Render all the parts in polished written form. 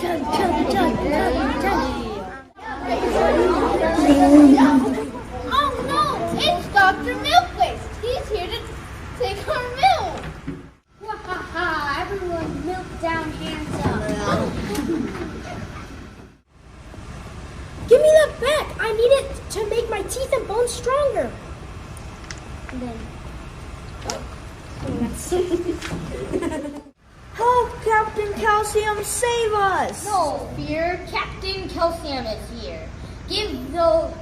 Oh no, it's Dr. Milkwaste. He's here to take our milk. Wahaha, everyone milk down, hands up. Give me that back. I need it to make my teeth and bones stronger. And then, Help, Captain Calcium, save us! No fear, Captain Calcium is here. Give those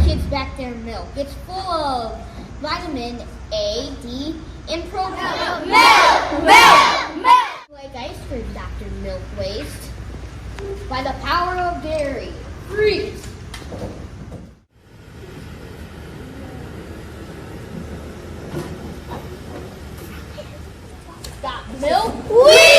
kids back their milk. It's full of vitamin A, D, and protein. Milk! Like ice cream, Dr. Milkwaste. By the power of dairy. Freeze! Got milk? We do!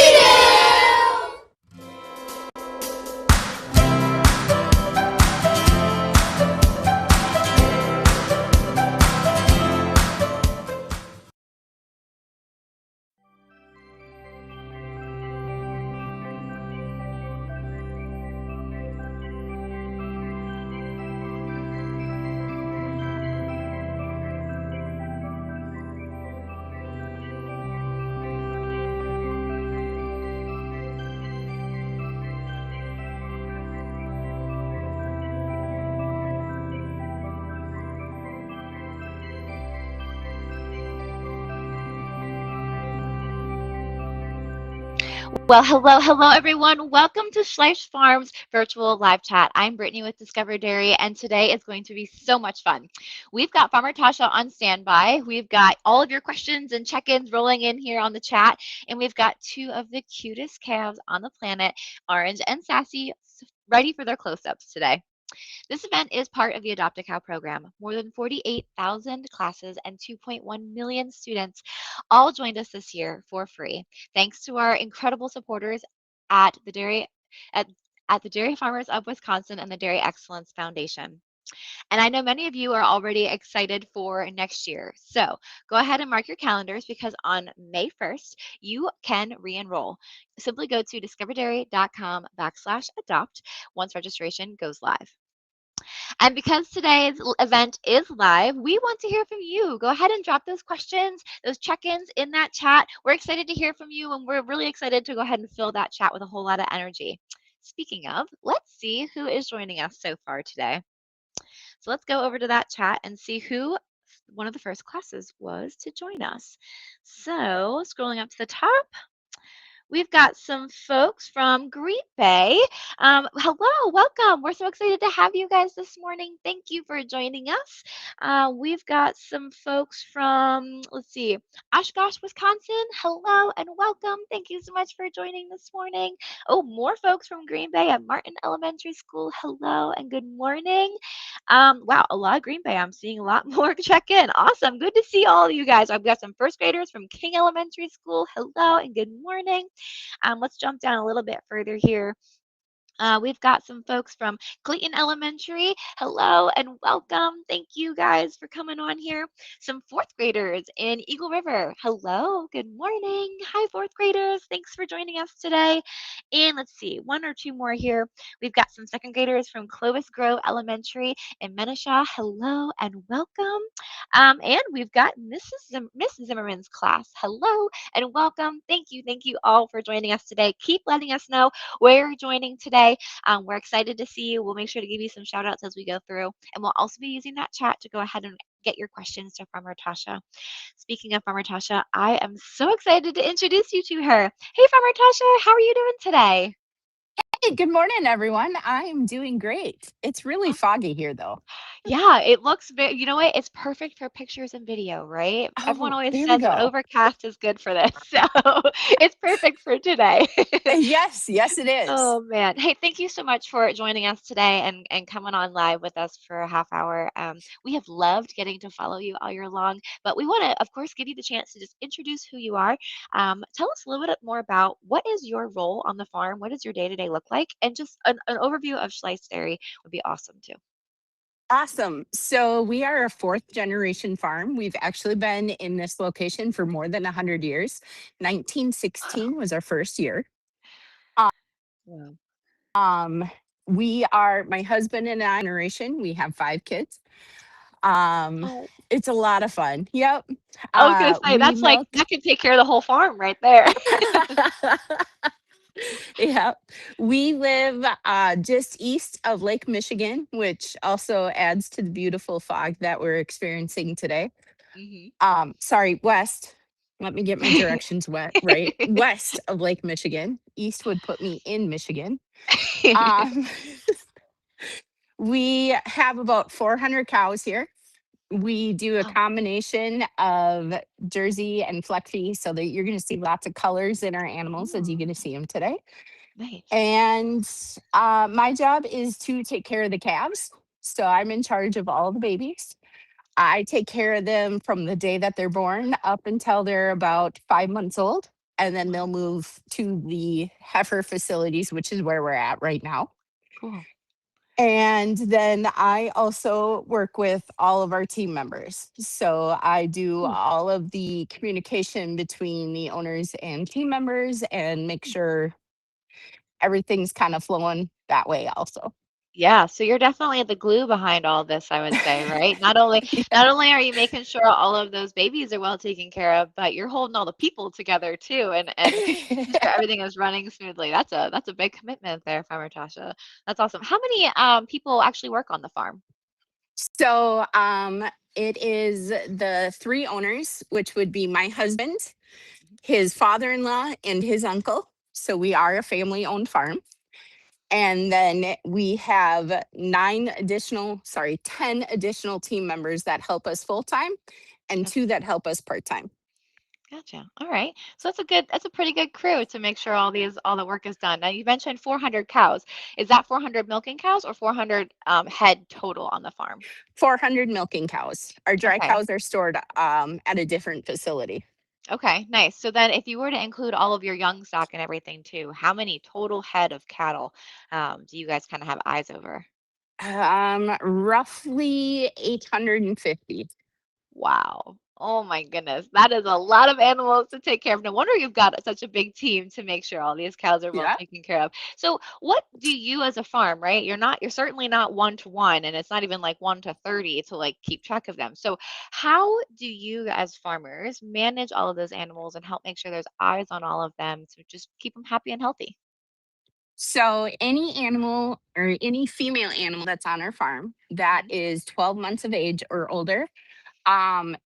Well, hello, everyone. Welcome to Schleis Farms virtual live chat. I'm Brittany with Discover Dairy, and today is going to be so much fun. We've got Farmer Tasha on standby. We've got all of your questions and check-ins rolling in here on the chat, and we've got two of the cutest calves on the planet, Orange and Sassy, ready for their close-ups today. This event is part of the Adopt a Cow program. More than 48,000 classes and 2.1 million students all joined us this year for free, thanks to our incredible supporters at the Dairy Farmers of Wisconsin and the Dairy Excellence Foundation. And I know many of you are already excited for next year. So go ahead and mark your calendars because on May 1st, you can re-enroll. Simply go to discoverdairy.com/adopt once registration goes live. And because today's event is live, we want to hear from you. Go ahead and drop those questions, those check-ins in that chat. We're excited to hear from you, and we're really excited to go ahead and fill that chat with a whole lot of energy. Speaking of, let's see who is joining us so far today. So let's go over to that chat and see who one of the first classes was to join us. So scrolling up to the top, we've got some folks from Green Bay. Hello, welcome. We're so excited to have you guys this morning. Thank you for joining us. We've got some folks from, let's see, Oshkosh, Wisconsin. Hello and welcome. Thank you so much for joining this morning. Oh, more folks from Green Bay at Martin Elementary School. Hello and good morning. Wow, a lot of Green Bay. I'm seeing a lot more check in. Awesome. Good to see all of you guys. I've got some first graders from King Elementary School. Hello and good morning. Let's jump down a little bit further here. We've got some folks from Clayton Elementary. Hello and welcome. Thank you guys for coming on here. Some fourth graders in Eagle River. Hello, good morning. Hi, fourth graders. Thanks for joining us today. And let's see, one or two more here. We've got some second graders from Clovis Grove Elementary in Menishaw. Hello and welcome. And we've got Miss Zimmerman's class. Hello and welcome. Thank you all for joining us today. Keep letting us know where you're joining today. We're excited to see you. We'll make sure to give you some shout outs as we go through. And we'll also be using that chat to go ahead and get your questions to Farmer Tasha. Speaking of Farmer Tasha, I am so excited to introduce you to her. Hey, Farmer Tasha, how are you doing today? Hey, good morning, everyone. I'm doing great. It's really foggy here, though. Yeah, it looks very, you know what? It's perfect for pictures and video, right? Everyone Oh, always there we says when go. overcast is good for this. So it's perfect for today. Yes, it is. Oh man. Hey, thank you so much for joining us today and coming on live with us for a half hour. We have loved getting to follow you all year long, but we want to, of course, give you the chance to just introduce who you are. Tell us a little bit more about what is your role on the farm? What does your day-to-day look like? And just an overview of Schleis Dairy would be awesome too. Awesome. So we are a fourth generation farm. We've actually been in this location for more than 100 years. 1916 was our first year. Wow. Um, we are my husband and I generation. We have 5 kids. Um, Oh, it's a lot of fun. Yep. I was gonna say We that's like milk. that could take care of the whole farm right there. Yeah. We live just east of Lake Michigan, which also adds to the beautiful fog that we're experiencing today. Mhm. Sorry, west. Let me get my directions right. West of Lake Michigan. East would put me in Michigan. Um, we have about 400 cows here. We do a Oh, combination of Jersey and Flexi so that you're going to see lots of colors in our animals as you're oh, going to see them today. nice. And my job is to take care of the calves. So I'm in charge of all the babies. I take care of them from the day that they're born up until they're about 5 months old. And then they'll Wow, move to the heifer facilities, which is where we're at right now. cool. And then I also work with all of our team members. So I do Cool. all of the communication between the owners and team members and make sure everything's kind of flowing that way also. Yeah, so you're definitely the glue behind all this, I would say, right? Yeah. Not only are you making sure all of those babies are well taken care of, but you're holding all the people together too and making sure everything is running smoothly. That's a big commitment there, Farmer Tasha. That's awesome. How many people actually work on the farm? So it is the 3 owners, which would be my husband, his father-in-law, and his uncle. So we are a family-owned farm. And then we have 10 additional team members that help us full time and Okay. 2 that help us part time. Gotcha. All right. So that's a pretty good crew to make sure all the work is done. Now you mentioned 400 cows. Is that 400 milking cows or 400 head total on the farm? 400 milking cows. Our dry Okay. cows are stored at a different facility. Okay, nice. So then if you were to include all of your young stock and everything too, how many total head of cattle do you guys kind of have eyes over? Roughly 850. Wow. Oh my goodness. That is a lot of animals to take care of. No wonder you've got such a big team to make sure all these cows are well Yeah. taken care of. So what do you as a farm, right? You're certainly not 1 to 1 and it's not even like 1 to 30 to like keep track of them. So how do you as farmers manage all of those animals and help make sure there's eyes on all of them to just keep them happy and healthy? So any animal or any female animal that's on our farm that Mhm. is 12 months of age or older,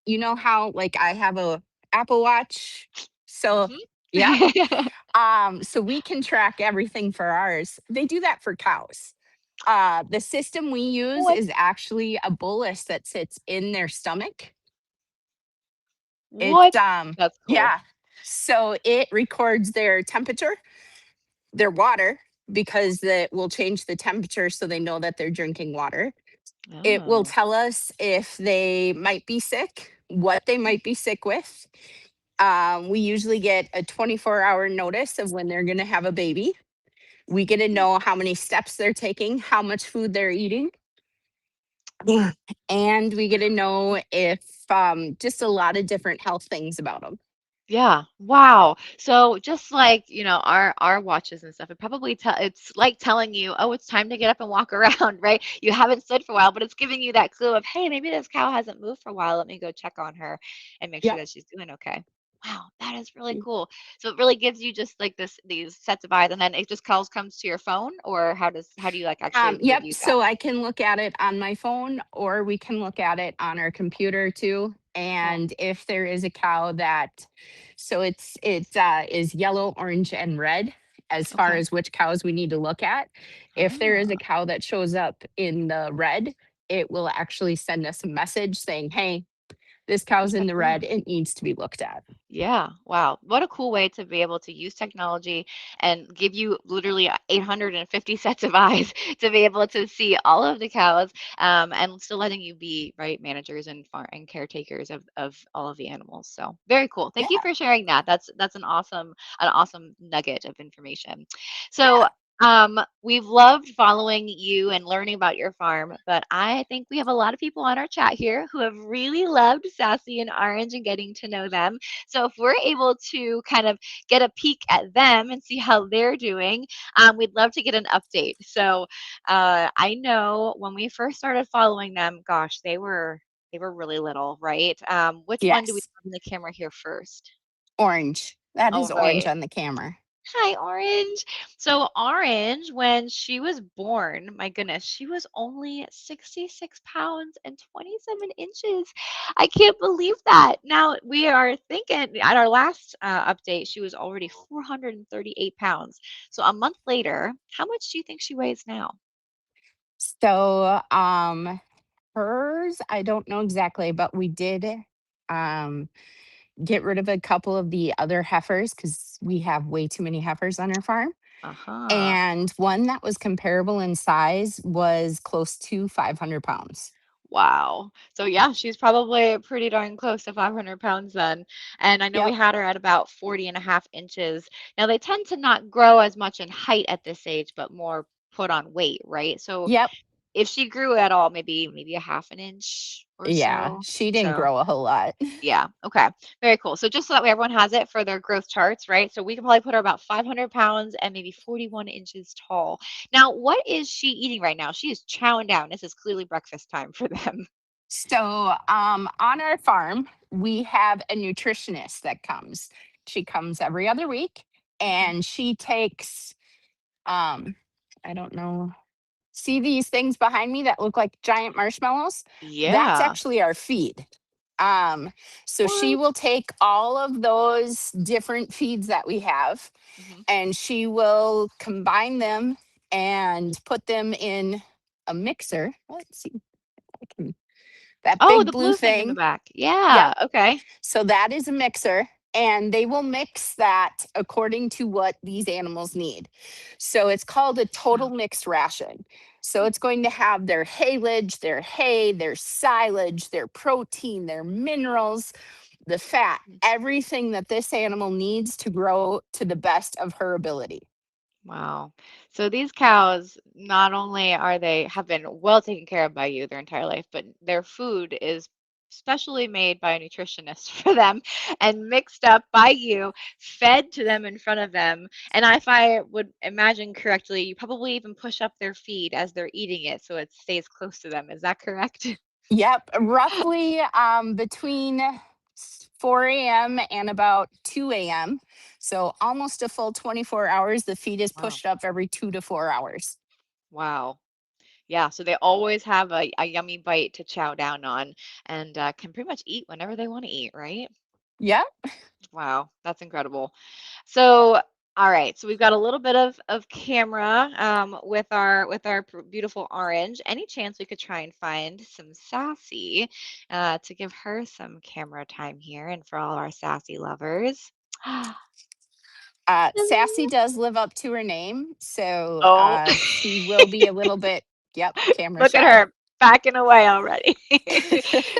you know how like I have a Apple Watch. So Mhm. yeah. So we can track everything for ours. They do that for cows. The system we use What? is actually a bolus that sits in their stomach. It's What? That's cool. yeah. So it records their temperature, their water, because it will change the temperature so they know that they're drinking water. It will Oh. tell us if they might be sick, what they might be sick with. We usually get a 24-hour notice of when they're going to have a baby. We get to know how many steps they're taking, how much food they're eating. Yeah. And we get to know if just a lot of different health things about them. Yeah. Wow. So just like, our watches and stuff, it's like telling you, oh, it's time to get up and walk around, right? You haven't stood for a while, but it's giving you that clue of, hey, maybe this cow hasn't moved for a while. Let me go check on her and make sure Yeah. that she's doing okay. Wow, that is really cool. So it really gives you just like these sets of eyes, and then it just comes to your phone, or how do you like actually Yep. review that? So I can look at it on my phone or we can look at it on our computer too. Cool. And if there is a cow that, so it is yellow, orange, and red as far Okay. as which cows we need to look at. If there is a Ah. cow that shows up in the red, it will actually send us a message saying, hey, this cow's in Check the it out. red. It needs to be looked at. Yeah, wow. What a cool way to be able to use technology and give you literally 850 sets of eyes to be able to see all of the cows, and still letting you be right managers and caretakers of all of the animals. So very cool. Thank you Yeah. for sharing that. That's an awesome nugget of information. So Yeah. We've loved following you and learning about your farm, but I think we have a lot of people on our chat here who have really loved Sassy and Orange and getting to know them. So if we're able to kind of get a peek at them and see how they're doing, we'd love to get an update. So I know when we first started following them, gosh, they were really little, right? Which one do we Yes. have in the camera here first? Orange. That All is orange right. on the camera. Hi, Orange. So, Orange, when she was born, my goodness, she was only 66 pounds and 27 inches. I can't believe that. Now, we are thinking at our last update, she was already 438 pounds. So, a month later, how much do you think she weighs now? So hers, I don't know exactly, but we did um get rid of a couple of the other heifers because we have way too many heifers on our farm. Uh huh. And one that was comparable in size was close to 500 pounds. Wow. So yeah, she's probably pretty darn close to 500 pounds then. And I know we Yep. had her at about 40.5 inches. Now they tend to not grow as much in height at this age, but more put on weight, right? So Yep. if she grew at all, maybe a half an inch or Yeah. so. She didn't So grow a whole lot. yeah. Okay. Very cool. So just so that way everyone has it for their growth charts, right? So we can probably put her about 500 pounds and maybe 41 inches tall. Now, what is she eating right now? She is chowing down. This is clearly breakfast time for them. So, on our farm, we have a nutritionist that comes. She comes every other week Mhm. and she takes, I don't know, see these things behind me that look like giant marshmallows? That's Yeah. actually our feed. Um, so she What? will take all of those different feeds that we have Mhm. and she will combine them and put them in a mixer. Let's see. I can, that Oh, big the blue blue thing in the thing. back. Yep. Yeah, okay. So that is a mixer, and they will mix that according to what these animals need. So it's called a total Wow. mixed ration. So Mm, it's going to have their haylage, their hay, their silage, their protein, their minerals, the fat, mhm. everything that this animal needs to grow to the best of her ability. Wow. So these cows, not only are they have been well taken care of by you their entire life, but their food is specially made by a nutritionist for them and mixed up by you, fed to them in front of them. And if I would imagine correctly, you probably even push up their feed as they're eating it so it stays close to them. Is that correct? Yep, roughly between 4 a.m. and about 2 a.m. So almost a full 24 hours. The feed is Wow. pushed up every 2 to 4 hours. Wow. Yeah, so they always have a yummy bite to chow down on and can pretty much eat whenever they want to eat, right? Yep. Wow, that's incredible. So, all right, so we've got a little bit of camera with our beautiful orange. Any chance we could try and find some sassy to give her some camera time here and for all our sassy lovers? Sassy does live up to her name. So Oh, she will be a little bit, yep, camera look at shy. her backing away already.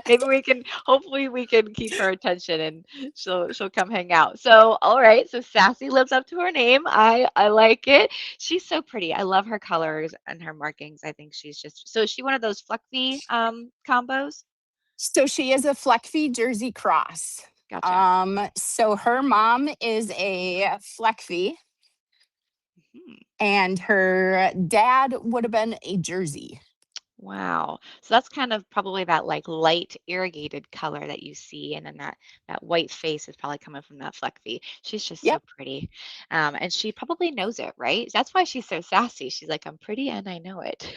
Maybe we can hopefully we can keep her attention and she'll come hang out. So, all right, so Sassy lives up to her name. I like it. She's so pretty. I love her colors and her markings. I think she's just so is she one of those fluffy combos? So she is a Fleckfie Jersey cross. Gotcha. So her mom is a Fleckfie Mhm. and her dad would have been a Jersey. Wow. So that's kind of probably that like light irrigated color that you see, and then that white face is probably coming from that fleck fee. She's just so Yep. pretty, and she probably knows it, right? That's why she's so sassy. She's like, "I'm pretty, and I know it."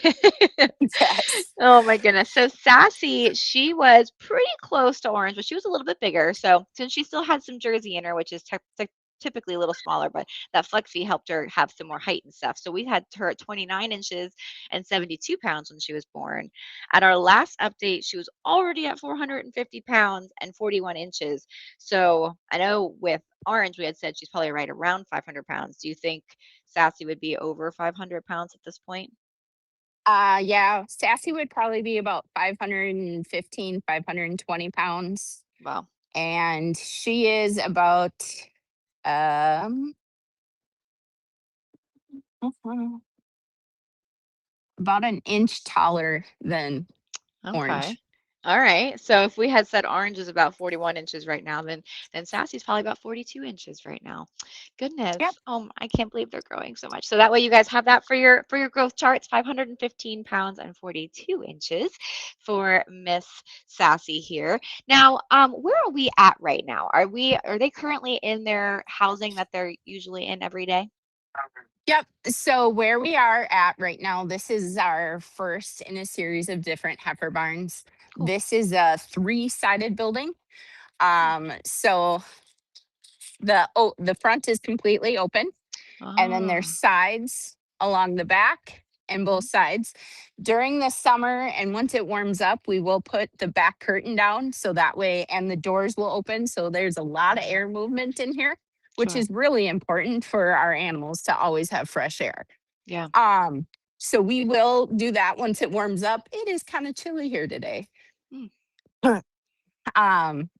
Yes. Oh my goodness. So Sassy, she was pretty close to Orange, but she was a little bit bigger. So since she still had some jersey in her, which is typically a little smaller, but that flex fee helped her have some more height and stuff. So we had her at 29 inches and 72 pounds when she was born. At our last update, she was already at 450 pounds and 41 inches. So I know with Orange, we had said she's probably right around 500 pounds. Do you think Sassy would be over 500 pounds at this point? Yeah, Sassy would probably be about 515, 520 pounds. Wow. And she is about um Mhm. About an inch taller than Okay. orange. All right. So if we had said orange is about 41 inches right now, then Sassy's probably about 42 inches right now. Goodness. Yep. I can't believe they're growing so much. So that way you guys have that for your growth charts, 515 pounds and 42 inches for Miss Sassy here. Now, where are we at right now? Are they currently in their housing that they're usually in every day? Yep. So where we are at right now, this is our first in a series of different heifer barns. Cool. This is a three-sided building. So the front is completely open, and then there's Ah. sides along the back and both Mhm. sides. During the summer and once it warms up, we will put the back curtain down so that way, and the doors will open. So there's a lot of Mhm. air movement in here, which Sure. is really important for our animals to always have fresh air. Yeah. Um, so we will do that once it warms up. It is kind of chilly here today. Mm.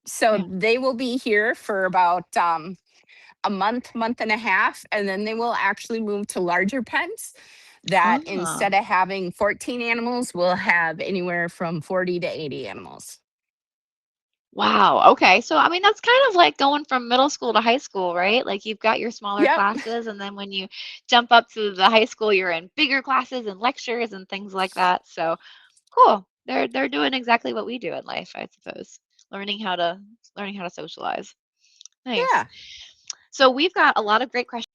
So Yeah. they will be here for about a month and a half, and then they will actually move to larger pens that Ah. instead of having 14 animals, we'll have anywhere from 40 to 80 animals. Wow. Okay. So, I mean, that's kind of like going from middle school to high school, right? Like you've got your smaller Yep. classes, and then when you jump up to the high school, you're in bigger classes and lectures and things like that. So, cool. They're doing exactly what we do in life, I suppose. Learning how to learning how to socialize. Nice. Yeah. So, we've got a lot of great questions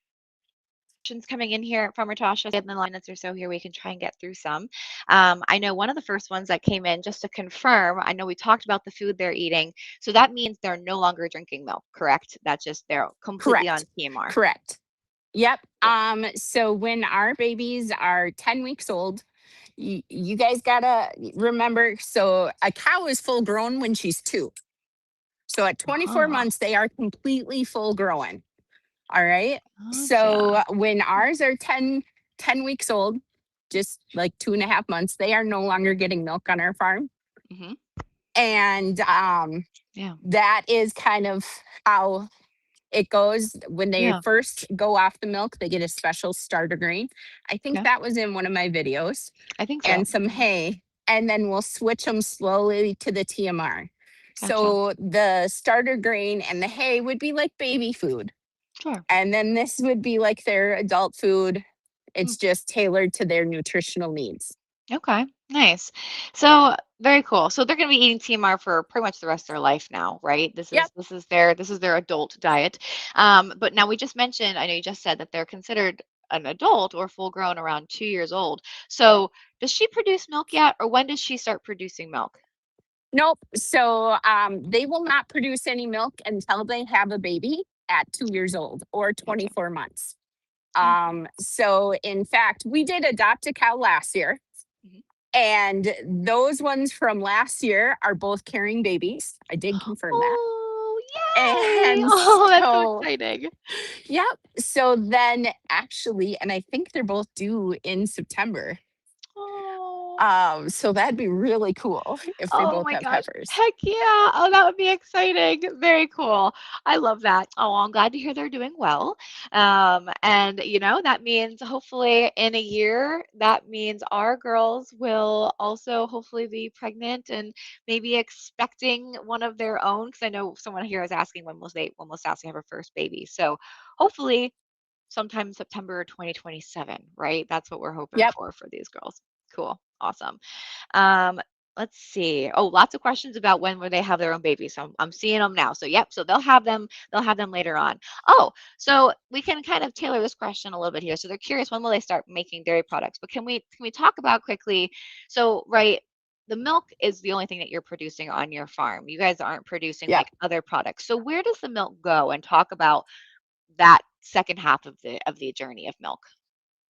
coming in here from Tasha. In the minutes or so here, we can try and get through some. I know one of the first ones that came in, just to confirm, I know we talked about the food they're eating. So that means they're no longer drinking milk, correct? That's just they're completely on Correct. TMR. Correct. Yep. Cool. So when our babies are 10 weeks old, you guys gotta remember, so a cow is full grown when she's 2. So at 24 Uh-huh. months, they are completely full grown. All right. Gotcha. So when ours are 10 weeks old, just like 2.5 months, they are no longer getting milk on our farm. Hmm. And Yeah. that is kind of how it goes. When they Yeah. first go off the milk, they get a special starter grain. I think Okay. that was in one of my videos, I think so. and some Mhm. hay. And then we'll switch them slowly to the TMR. Gotcha. So the starter grain and the hay would be like baby food. Sure. And then this would be like their adult food. Mm. It's just tailored to their nutritional needs. Okay. Nice. So very cool. So they're going to be eating TMR for pretty much the rest of their life now, right? This Yep. is this is their adult diet. But now we just mentioned, I know you just said that they're considered an adult or full grown around 2 years old. So does she produce milk yet, or when does she start producing milk? Nope. So they will not produce any milk until they have a baby at 2 years old or Gotcha. 24 months. Okay. So in fact, we did adopt a cow last year, Mhm. and those ones from last year are both carrying babies. I did confirm that. Oh, yay! And Oh, that's so so, exciting. yep. So then actually, and I think they're both due in September. Oh. So that'd be really cool if they Oh both my have gosh. heifers. Heck yeah. Oh, that would be exciting. Very cool. I love that. Oh, I'm glad to hear they're doing well. And that means hopefully in a year, that means our girls will also hopefully be pregnant and maybe expecting one of their own. Because I know someone here is asking when will Sassy have her first baby. So hopefully sometime September 2027, right? That's what we're hoping Yep. for these girls. Cool. Awesome. Um, let's see. Oh, lots of questions about when will they have their own babies. So I'm seeing them now. So yep. So they'll have them. They'll have them later on. Oh, so we can kind of tailor this question a little bit here. So they're curious when will they start making dairy products? But can we talk about quickly? So right. The milk is the only thing that you're producing on your farm. You guys aren't producing Yep. like other products. So where does the milk go? And talk about that second half of the journey of milk.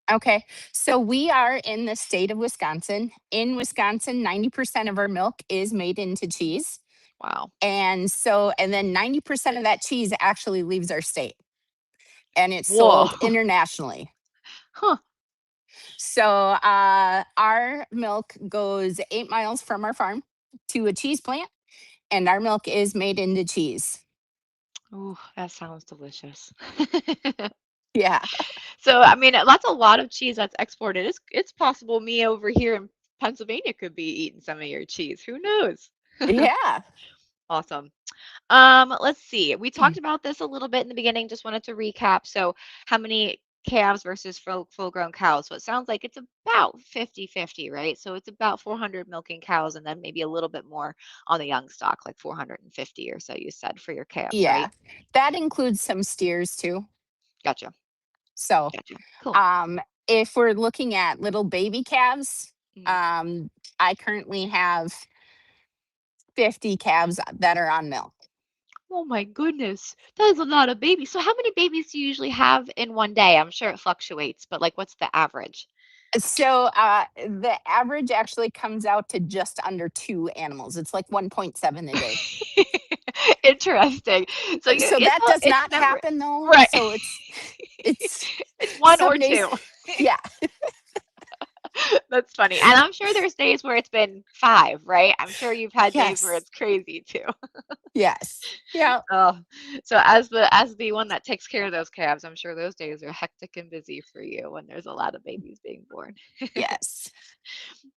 Okay. So we are in the state of Wisconsin. In Wisconsin, 90% of our milk is made into cheese. Wow. And then 90% of that cheese actually leaves our state, and it's Whoa. sold internationally. Huh. So our milk goes 8 miles from our farm to a cheese plant, and our milk is made into cheese. Ooh, that sounds delicious. Yeah. So, I mean, that's a lot of cheese that's exported. It's possible me over here in Pennsylvania could be eating some of your cheese. Who knows? Yeah. Awesome. Let's see. We talked about this a little bit in the beginning. Just wanted to recap. So, how many calves versus full-grown cows? So it sounds like it's about 50-50, right? So it's about 400 milking cows and then maybe a little bit more on the young stock, like 450 or so you said for your calves, Yeah. right? That includes some steers too. Gotcha. So, Gotcha. Cool. um, if we're looking at little baby calves, Mhm. um, I currently have 50 calves that are on milk. Oh my goodness. That is a lot of babies. So how many babies do you usually have in one day? I'm sure it fluctuates, but like what's the average? So the average actually comes out to just under two animals. It's like 1.7 a day. Interesting. So you So that does it's not never happen though. right. So it's It's one or some days, two. yeah, That's funny. And I'm sure there's days where it's been 5, right? I'm sure you've had days where yes, it's crazy too. yes, yeah, Oh, so as the one that takes care of those calves, I'm sure those days are hectic and busy for you when there's a lot of babies being born. yes.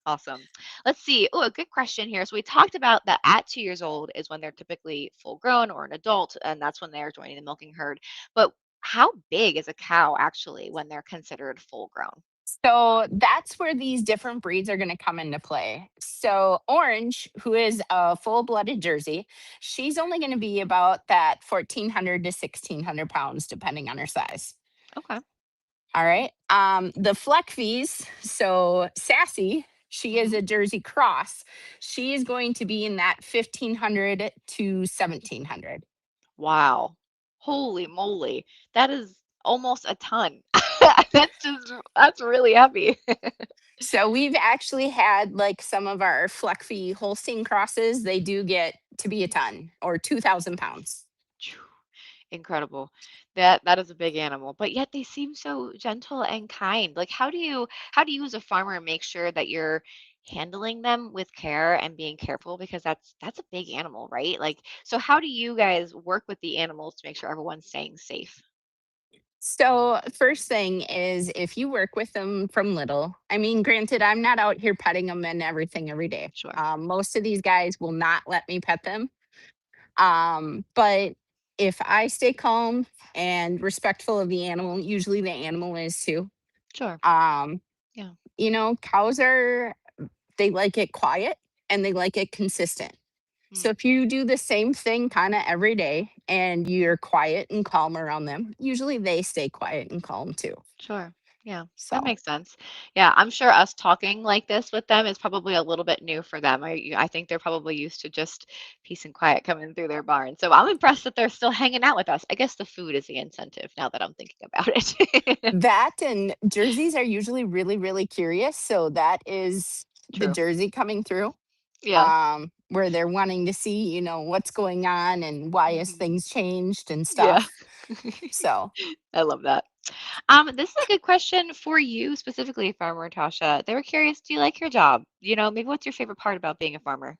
Awesome. Let's see. Oh, a good question here. So we talked about that at 2 years old is when they're typically full grown or an adult, and that's when they're joining the milking herd. But how big is a cow actually when they're considered full grown? So that's where these different breeds are going to come into play. So Orange, who is a full-blooded Jersey, she's only going to be about that 1,400 to 1,600 pounds, depending on her size. Okay. All right. The Fleckvies, so Sassy, she is Hmm. a Jersey cross. She is going to be in that 1,500 to 1,700. Wow. Holy moly. That is almost a ton. That's really heavy. So we've actually had like some of our Fleckvie Holstein crosses, they do get to be a ton or 2,000 pounds. Phew, incredible. That is a big animal, but yet they seem so gentle and kind. Like how do you as a farmer make sure that you're handling them with care and being careful because that's a big animal, right? Like so how do you guys work with the animals to make sure everyone's staying safe? So, first thing is if you work with them from little, I mean, granted, I'm not out here petting them and everything every day. Sure. Most of these guys will not let me pet them. But if I stay calm and respectful of the animal, usually the animal is too. Sure. Um, Yeah. Cows are, they like it quiet and they like it consistent. So Mm, if you do the same thing kind of every day and you're quiet and calm around them, usually they stay quiet and calm too. sure. Yeah, that So makes sense. Yeah, I'm sure us talking like this with them is probably a little bit new for them. I think they're probably used to just peace and quiet coming through their barn. So I'm impressed that they're still hanging out with us. I guess the food is the incentive now that I'm thinking about it. that and jerseys are usually really, really curious. So that is the True. jersey coming through, Yeah. where they're wanting to see, what's going on and why has Mhm. things changed and Yeah. stuff. So I love that. This is a good question for you specifically, Farmer Tasha. They were curious, do you like your job? Maybe what's your favorite part about being a farmer?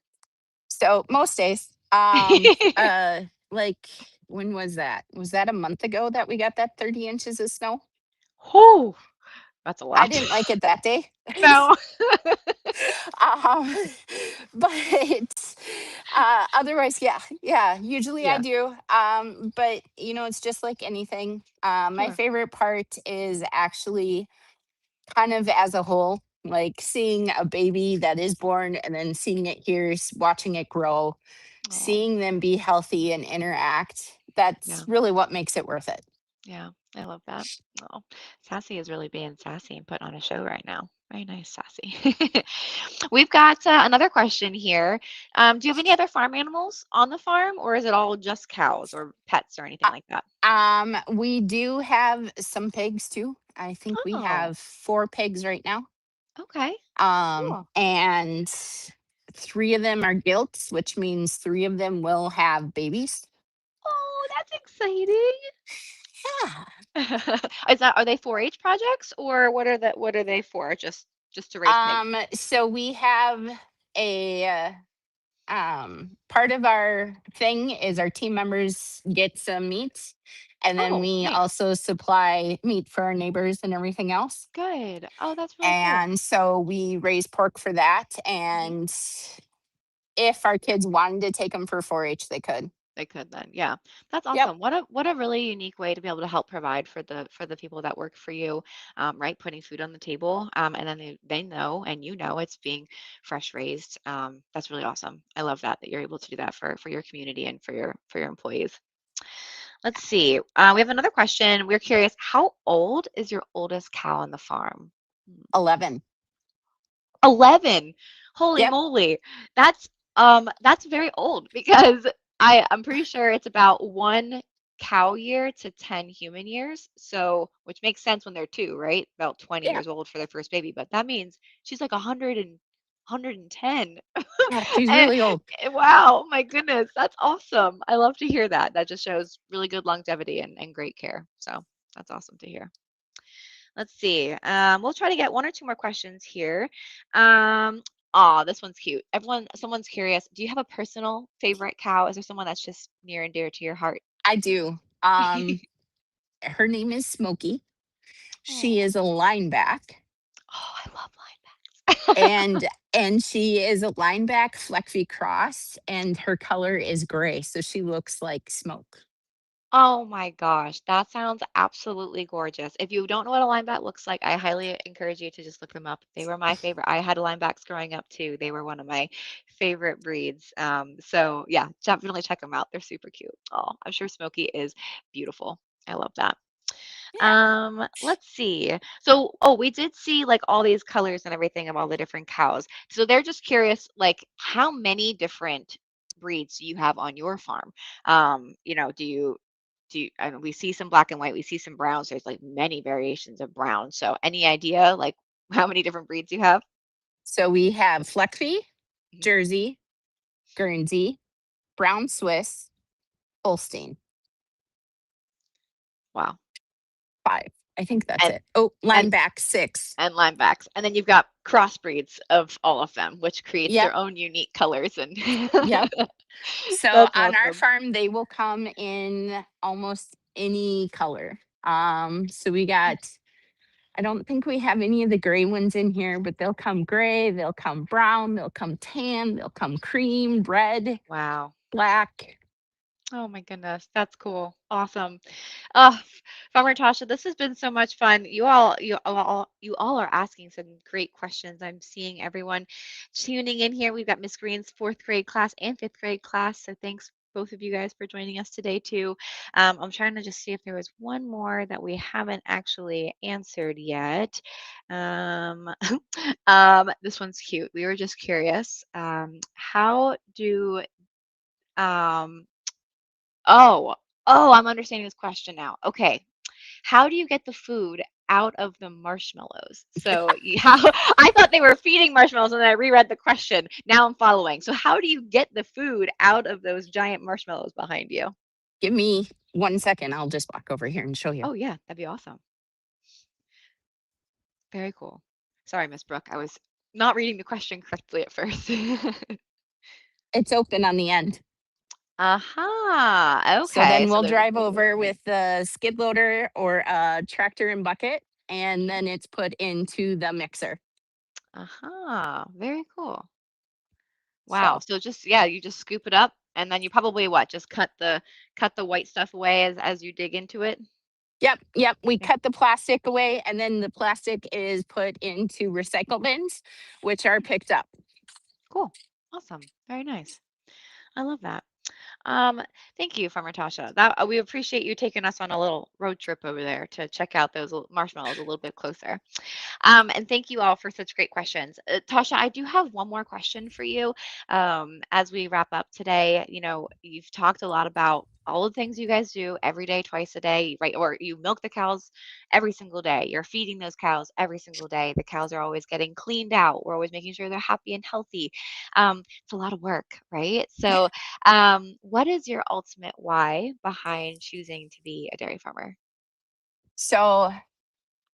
so most days, like when was that? Was that a month ago that we got that 30 inches of snow? Oh, that's a I lot. didn't like it that day. No. um, but otherwise, yeah, yeah, usually I Yeah, do. But it's just like anything. My sure. favorite part is actually kind of as a whole, like seeing a baby that is born and then seeing it here, watching it grow, Oh, seeing them be healthy and interact. That's yeah. really what makes it worth it. Yeah, I love that. Oh, Sassy is really being sassy and put on a show right now. Very nice, Sassy. We've got another question here. Do you have any other farm animals on the farm, or is it all just cows or pets or anything like that? We do have some pigs too. I think we Oh, have 4 pigs right now. okay. Cool. And 3 of them are gilts, which means 3 of them will have babies. Oh, that's exciting. Yeah. Are they 4-H projects or what are they for? Just to raise pigs? So we have a part of our thing is our team members get some meat And then Oh, we nice. also supply meat for our neighbors and everything else. Good. Oh, that's really cool. And so we raise pork for that. Mhm. And if our kids wanted to take them for 4-H, they could. They could then. Yeah. That's Yep. awesome. What a really unique way to be able to help provide for the people that work for you, right? Putting food on the table. And then they know and you know it's being fresh raised. That's really awesome. I love that you're able to do that for your community and for your employees. Let's see. We have another question. We're curious, how old is your oldest cow on the farm? 11. 11. Holy Yep. moly. That's very old because I'm pretty sure it's about 1 cow year to 10 human years. So, which makes sense when they're 2, right? About 20 Yeah. years old for their first baby, but that means she's like 110. Yeah. She's And, really old. wow, my goodness, that's awesome. I love to hear that. That just shows really good longevity and great care. So, that's awesome to hear. Let's see. We'll try to get 1 or 2 more questions here. This one's cute. Someone's curious. Do you have a personal favorite cow? Is there someone that's just near and dear to your heart? I do. Her name is Smokey. She Oh, is a lineback. I love linebackers. and and she is a lineback Fleckfy cross, and her color is gray, so she looks like smoke. Oh my gosh, that sounds absolutely gorgeous. If you don't know what a lineback looks like, I highly encourage you to just look them up. They were my favorite. I had linebacks growing up too. They were one of my favorite breeds. So yeah, definitely check them out. They're super cute. Oh, I'm sure Smokey is beautiful. I love that. Yeah. Let's see. So, oh, we did see like all these colors and everything of all the different cows. So they're just curious, like how many different breeds do you have on your farm? I mean, we see some black and white, we see some browns. There's like many variations of brown. So any idea like how many different breeds you have? So we have Fleckfy, Mhm. Jersey, Guernsey, Brown Swiss, Holstein. Wow. 5. I think that's And it. Oh, and lineback 6. and linebacks. And then you've got crossbreeds of all of them, which creates Yep. their own unique colors and Yep. So that's on our awesome. farm, they will come in almost any color. So we got, I don't think we have any of the gray ones in here, but they'll come gray, they'll come brown, they'll come tan, they'll come cream, red, Wow. black. Oh my goodness, that's cool. Awesome. Oh, Farmer Tasha, this has been so much fun. You all are asking some great questions. I'm seeing everyone tuning in here. We've got Miss Green's 4th grade class and 5th grade class. So thanks both of you guys for joining us today too. I'm trying to just see if there was one more that we haven't actually answered yet. Um, this one's cute. We were just curious. How do um, Oh, I'm understanding this question now. Okay. How do you get the food out of the marshmallows? So how I thought they were feeding marshmallows and then I reread the question. Now I'm following. So how do you get the food out of those giant marshmallows behind you? Give me 1 second. I'll just walk over here and show you. Oh yeah, that'd be awesome. Very cool. Sorry, Miss Brooke. I was not reading the question correctly at first. It's open on the end. Aha. So Okay. then So we'll there's a drive little over opening. with the skid loader or a tractor and bucket, and then it's put into the mixer. Aha. Very cool. Wow. So So just yeah, you just scoop it up and then you probably what? Just cut the white stuff away as you dig into it? yep, yep. We Yeah. cut the plastic away, and then the plastic is put into recycle bins, which are picked up. Cool. Awesome. Very nice. I love that. Um, Thank you, Farmer Tasha. That we appreciate you taking us on a little road trip over there to check out those marshmallows a little bit closer. And thank you all for such great questions. Tasha, I do have one more question for you. As we wrap up today, you've talked a lot about all the things you guys do every day, twice a day, right? Or you milk the cows every single day. You're feeding those cows every single day. The cows are always getting cleaned out. We're always making sure they're happy and healthy. It's a lot of work, right? So, what is your ultimate why behind choosing to be a dairy farmer? So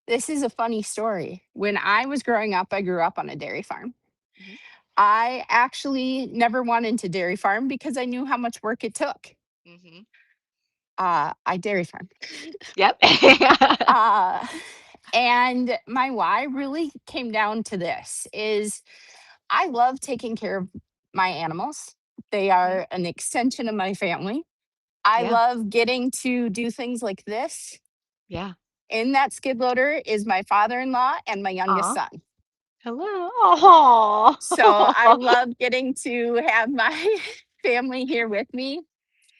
this is a funny story. When I was growing up, I grew up on a dairy farm. Hmm. I actually never wanted to dairy farm because I knew how much work it took. Hmm. I dairy farm. Yep. Uh, and my why really came down to this is I love taking care of my animals. They Mhm. are an extension of my family. I Yeah. love getting to do things like this. Yeah. In that skid loader is my father-in-law and my youngest Aw. son. Hello. Oh. So I love getting to have my family here with me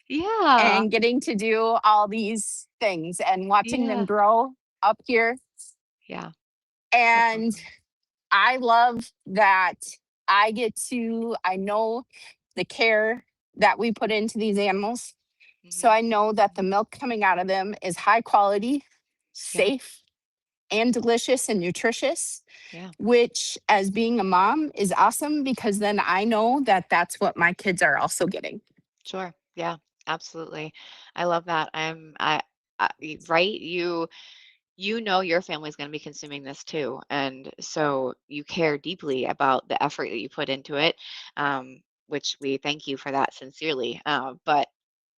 Yeah. and getting to do all these things and watching them Yeah. grow up here. Yeah. That's And awesome. I love that I know the care that we put into these animals. So Mhm. I know that the Mhm. milk coming out of them is high quality, Yeah. safe, and delicious and nutritious, Yeah. which, as being a mom, is awesome because then I know that that's what my kids are also getting. Sure. Yeah. Absolutely. I love that. Right. You know your family's going to be consuming this too, and so you care deeply about the effort that you put into it, which we thank you for that sincerely. But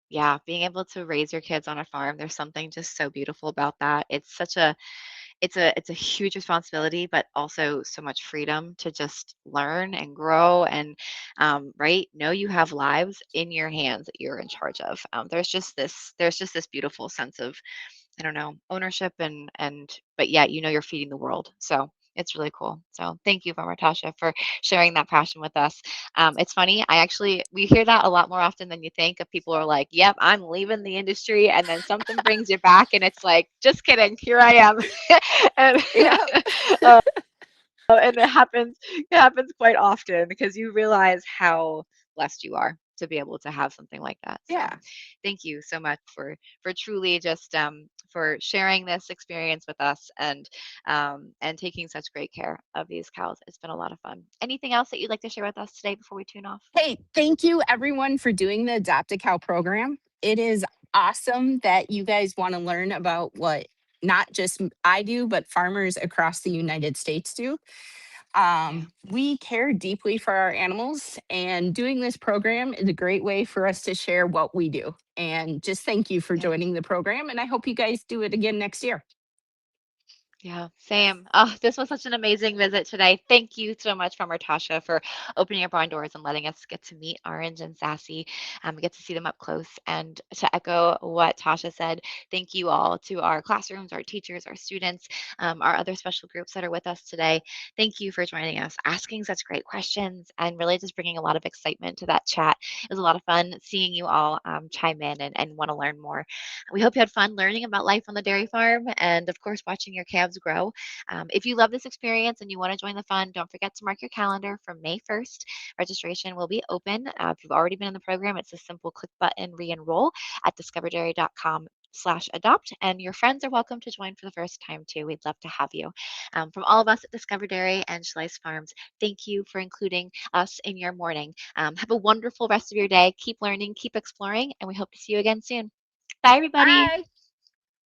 yeah, being able to raise your kids on a farm, there's something just so beautiful about that. It's a huge responsibility, but also so much freedom to just learn and grow and right, know you have lives in your hands that you're in charge of. There's just this beautiful sense of, I don't know, ownership and but yet you're feeding the world. So it's really cool. So thank you, Farmer Tasha, for sharing that passion with us. It's funny. We hear that a lot more often than you think. Of people are like, "Yep, I'm leaving the industry," and then something brings you back, and it's like, "Just kidding, here I am." and Yeah. and it happens quite often because you realize how blessed you are to be able to have something like that. So Yeah. thank you so much for truly just for sharing this experience with us and taking such great care of these cows. It's been a lot of fun. Anything else that you'd like to share with us today before we tune off? Hey, thank you everyone for doing the Adopt a Cow program. It is awesome that you guys want to learn about what not just I do, but farmers across the United States do. Yeah. We care deeply for our animals, and doing this program is a great way for us to share what we do. And just thank you for Yeah. joining the program. And I hope you guys do it again next year. Yeah, same. Oh, this was such an amazing visit today. Thank you so much, Farmer Tasha, for opening up our doors and letting us get to meet Orange and Sassy, get to see them up close. And to echo what Tasha said, thank you all to our classrooms, our teachers, our students, our other special groups that are with us today. Thank you for joining us, asking such great questions, and really just bringing a lot of excitement to that chat. It was a lot of fun seeing you all chime in and want to learn more. We hope you had fun learning about life on the dairy farm and, of course, watching your calves grow. If you love this experience and you want to join the fun, don't forget to mark your calendar for May 1st. Registration will be open. If you've already been in the program, it's a simple click button, re enroll at discoverdairy.com/adopt. And your friends are welcome to join for the first time too. We'd love to have you. From all of us at Discover Dairy and Schleis Farms, thank you for including us in your morning. Have a wonderful rest of your day. Keep learning, keep exploring, and we hope to see you again soon. Bye, everybody. Bye.